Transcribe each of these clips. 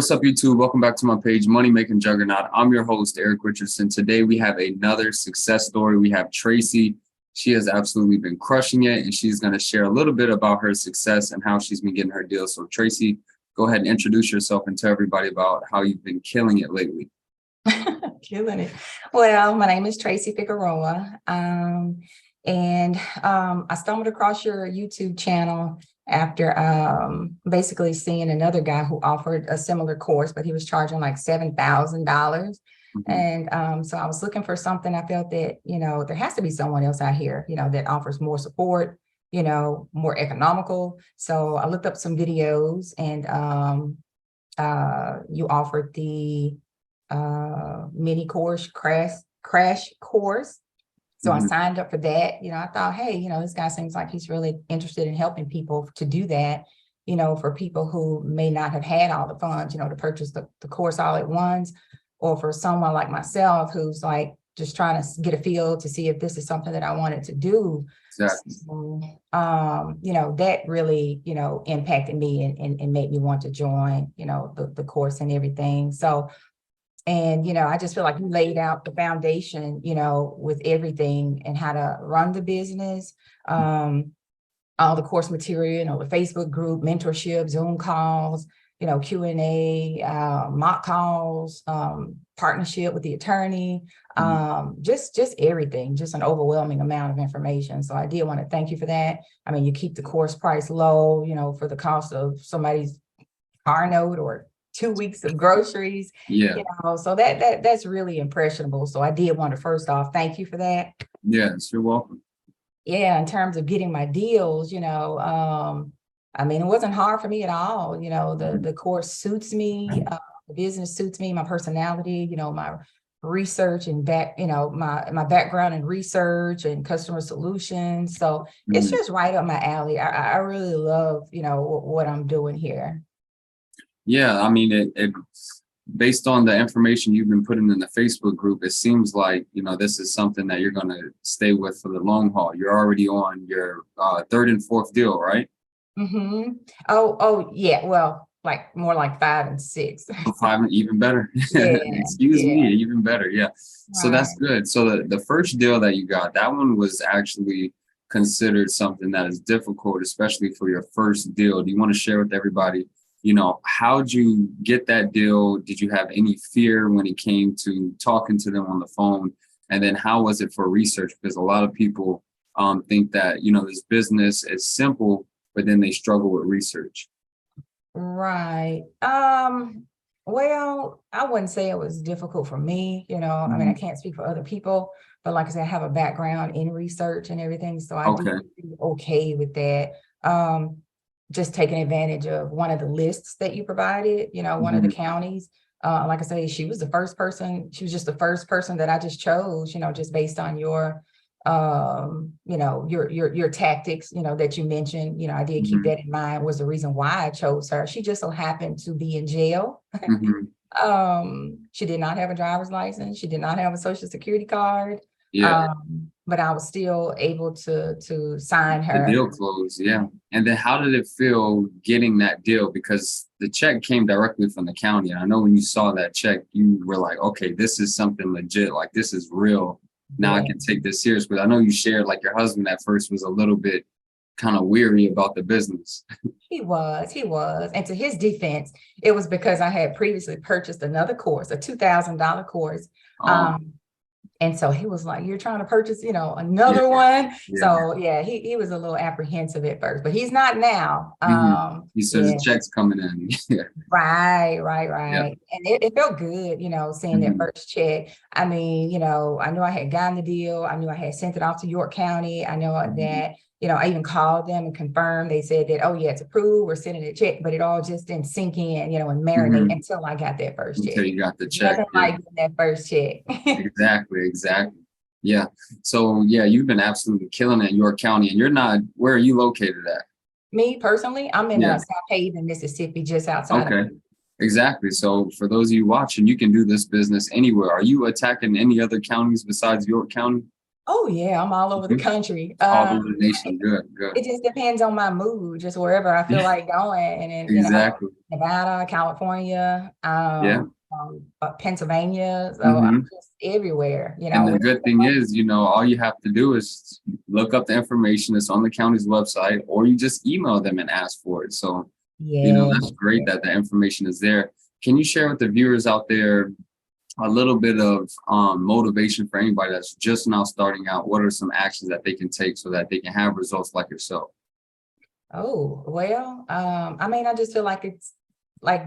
What's up, YouTube? Welcome back to my page, Money Making Juggernaut. I'm your host, Eric Richardson. Today, we have another success story. We have Tracy. She has absolutely been crushing it, and she's going to share a little bit about her success and how she's been getting her deals. So, Tracy, go ahead and introduce yourself and tell everybody about how you've been killing it lately. Killing it. Well, my name is Tracy Figueroa, and I stumbled across your YouTube channel after basically seeing another guy who offered a similar course, but he was charging like $7,000. And so I was looking for something. I felt that, there has to be someone else out here, that offers more support, more economical. So I looked up some videos, and you offered the mini course crash course. So I signed up for that. I thought, hey, this guy seems like he's really interested in helping people to do that, for people who may not have had all the funds, to purchase the course all at once, or for someone like myself who's like just trying to get a feel to see if this is something that I wanted to do. Exactly. So, that really, impacted me and made me want to join, the course and everything. So, and, I just feel like you laid out the foundation, with everything and how to run the business, all the course material, the Facebook group, mentorship, Zoom calls, Q&A, mock calls, partnership with the attorney, just everything, just an overwhelming amount of information. So I did want to thank you for that. I mean, you keep the course price low, for the cost of somebody's car note or 2 weeks of groceries. So that's really impressionable. So I did want to first off thank you for that. Yes, you're welcome. Yeah, in terms of getting my deals, I mean, it wasn't hard for me at all. The course suits me, the business suits me, my personality, my research and my background in research and customer solutions. So it's just right up my alley. I really love, what I'm doing here. Yeah, I mean, it based on the information you've been putting in the Facebook group, it seems like, this is something that you're going to stay with for the long haul. You're already on your third and fourth deal, right? Oh, yeah. Well, like more like 5 and 6. Oh, 5, even better. Excuse me, even better. Yeah. So that's good. So the first deal that you got, that one was actually considered something that is difficult, especially for your first deal. Do you want to share with everybody, how'd you get that deal? Did you have any fear when it came to talking to them on the phone? And then how was it for research? Because a lot of people think that, this business is simple, but then they struggle with research. Right. Well, I wouldn't say it was difficult for me, I mean, I can't speak for other people, but like I said, I have a background in research and everything. So I do okay with that. Just taking advantage of one of the lists that you provided, one of the counties. Like I say, she was just the first person that I just chose, just based on your, your tactics, that you mentioned, I did keep that in mind, was the reason why I chose her. She just so happened to be in jail. She did not have a driver's license. She did not have a social security card. But I was still able to sign her. The deal closed, yeah. And then how did it feel getting that deal? Because the check came directly from the county. And I know when you saw that check, you were like, okay, this is something legit. Like, this is real. Now I can take this serious. But I know you shared, like, your husband at first was a little bit kind of weary about the business. He was. And to his defense, it was because I had previously purchased another course, a $2,000 course. And so he was like, you're trying to purchase, another one. So yeah, he was a little apprehensive at first, but he's not now. He says the check's coming in. Right. And it felt good, seeing that first check. I mean, I knew I had gotten the deal. I knew I had sent it off to York County. I know that, I even called them and confirmed. They said that, oh yeah, it's approved. We're sending a check, but it all just didn't sink in, and marinate until I got that first check. Until you got the check. Nothing like that first check. Exactly. Yeah. So yeah, you've been absolutely killing it in York County, and where are you located at? Me personally, I'm in South Haven, Mississippi, just outside of. Exactly. So for those of you watching, you can do this business anywhere. Are you attacking any other counties besides York County? Oh yeah, I'm all over the country. All over the nation. Good. It just depends on my mood, just wherever I feel like going. And exactly. Nevada, California, Yeah. Pennsylvania. So I'm Hmm. just everywhere, And the good thing is, all you have to do is look up the information that's on the county's website, or you just email them and ask for it. So, Yeah. that's great that the information is there. Can you share with the viewers out there a little bit of motivation for anybody that's just now starting out? What are some actions that they can take so that they can have results like yourself? Oh, well, I mean, I just feel like it's like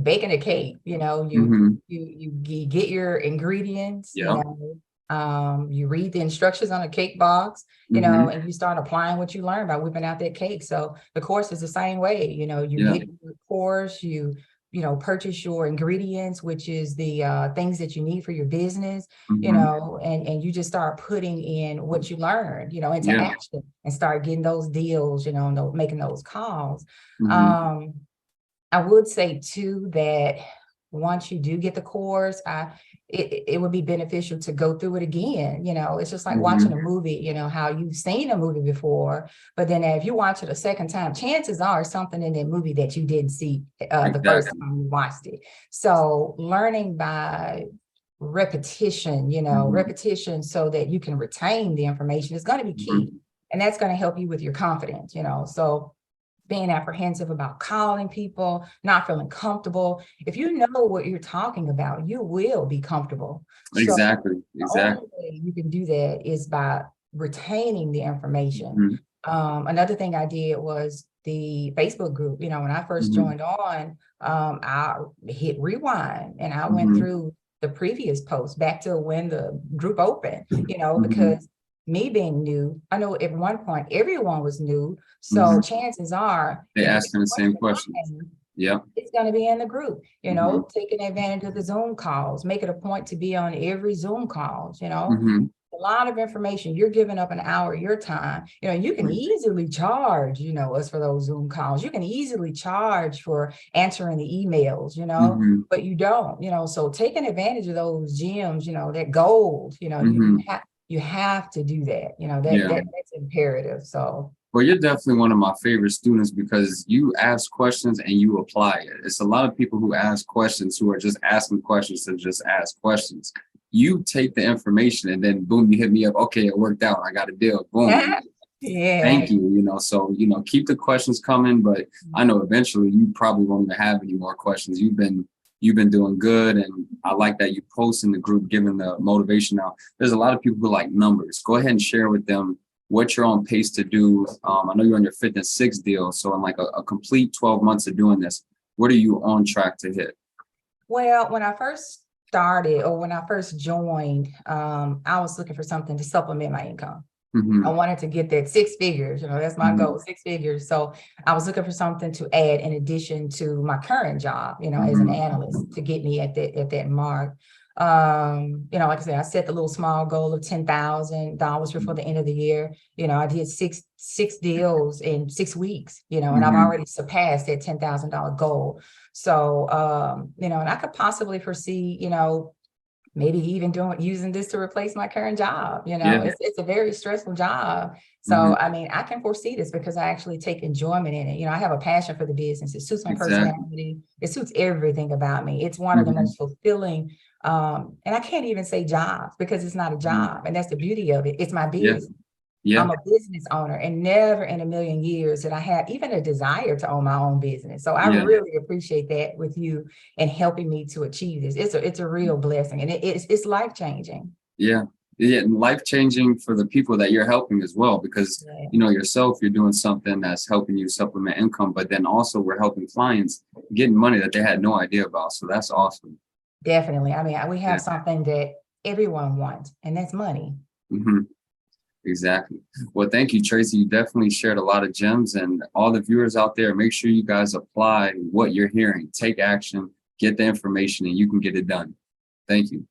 baking a cake, Hmm. you get your ingredients, Yeah. you read the instructions on a cake box, Hmm. and you start applying what you learn by whipping out that cake. So the course is the same way, you Yeah. get your course, purchase your ingredients, which is the things that you need for your business, Hmm. and you just start putting in what you learned, into Yeah. action and start getting those deals, and making those calls. Hmm. Um, I would say too that once you do get the course, it would be beneficial to go through it again. It's just like watching a Hmm. movie, how you've seen a movie before, but then if you watch it a second time, chances are something in that movie that you didn't see the first Exactly. time you watched it. So learning by repetition, Hmm. repetition so that you can retain the information is going to be key. Hmm. And that's going to help you with your confidence, So being apprehensive about calling people, not feeling comfortable. If you know what you're talking about, you will be comfortable. So Exactly. the only Exactly. way you can do that is by retaining the information. Hmm. Another thing I did was the Facebook group. When I first Hmm. joined on, I hit rewind and I went Hmm. through the previous post back to when the group opened, Hmm. because me being new, I know at one point everyone was new. So Hmm. chances are, They if it's asking a the same question questions. I have, Yeah. it's going to be in the group, Hmm. taking advantage of the Zoom calls, make it a point to be on every Zoom calls, Hmm. a lot of information. You're giving up an hour of your time. You can easily charge, us for those Zoom calls. You can easily charge for answering the emails, Hmm. but you don't, so taking advantage of those gems, that gold, Hmm. you have to do that, Yeah. that's imperative. So Well, you're definitely one of my favorite students because you ask questions and you apply it. It's a lot of people who ask questions who are just asking questions to just ask questions. You take the information and then boom, you hit me up. Okay, it worked out. I got a deal. Boom. yeah. Thank you. So, keep the questions coming, but I know eventually you probably won't even have any more questions. You've been doing good, and I like that you post in the group giving the motivation. Now there's a lot of people who like numbers. Go ahead and share with them what you're on pace to do. I know you're on your fitness 6 deal, so in like a complete 12 months of doing this, what are you on track to hit? Well, when I first started or when I first joined, I was looking for something to supplement my income. I Hmm. wanted to get that 6 figures, that's my Hmm. goal, 6 figures. So I was looking for something to add in addition to my current job, as an Hmm. analyst to get me at that mark. Like I said, I set the little small goal of $10,000 before the end of the year. I did six deals in 6 weeks, and I've Hmm. already surpassed that $10,000 goal. So and I could possibly foresee, maybe even using this to replace my current job. Yeah. It's a very stressful job. So, Hmm. I mean, I can foresee this because I actually take enjoyment in it. I have a passion for the business. It suits my Exactly. personality. It suits everything about me. It's one of the Hmm. most fulfilling, and I can't even say jobs because it's not a Hmm. job. And that's the beauty of it. It's my Yeah. business. Yeah. I'm a business owner, and never in a million years did I have even a desire to own my own business. So I Yeah. really appreciate that with you and helping me to achieve this. It's a real blessing, and it's life changing. Yeah. Yeah. And life changing for the people that you're helping as well, because, Yeah, yourself, you're doing something that's helping you supplement income, but then also we're helping clients getting money that they had no idea about. So that's awesome. definitely. I mean, we Yeah. have something that everyone wants, and that's money. Hmm. Exactly. Well, thank you, Tracy. You definitely shared a lot of gems, and all the viewers out there, make sure you guys apply what you're hearing, take action, get the information, and you can get it done. Thank you.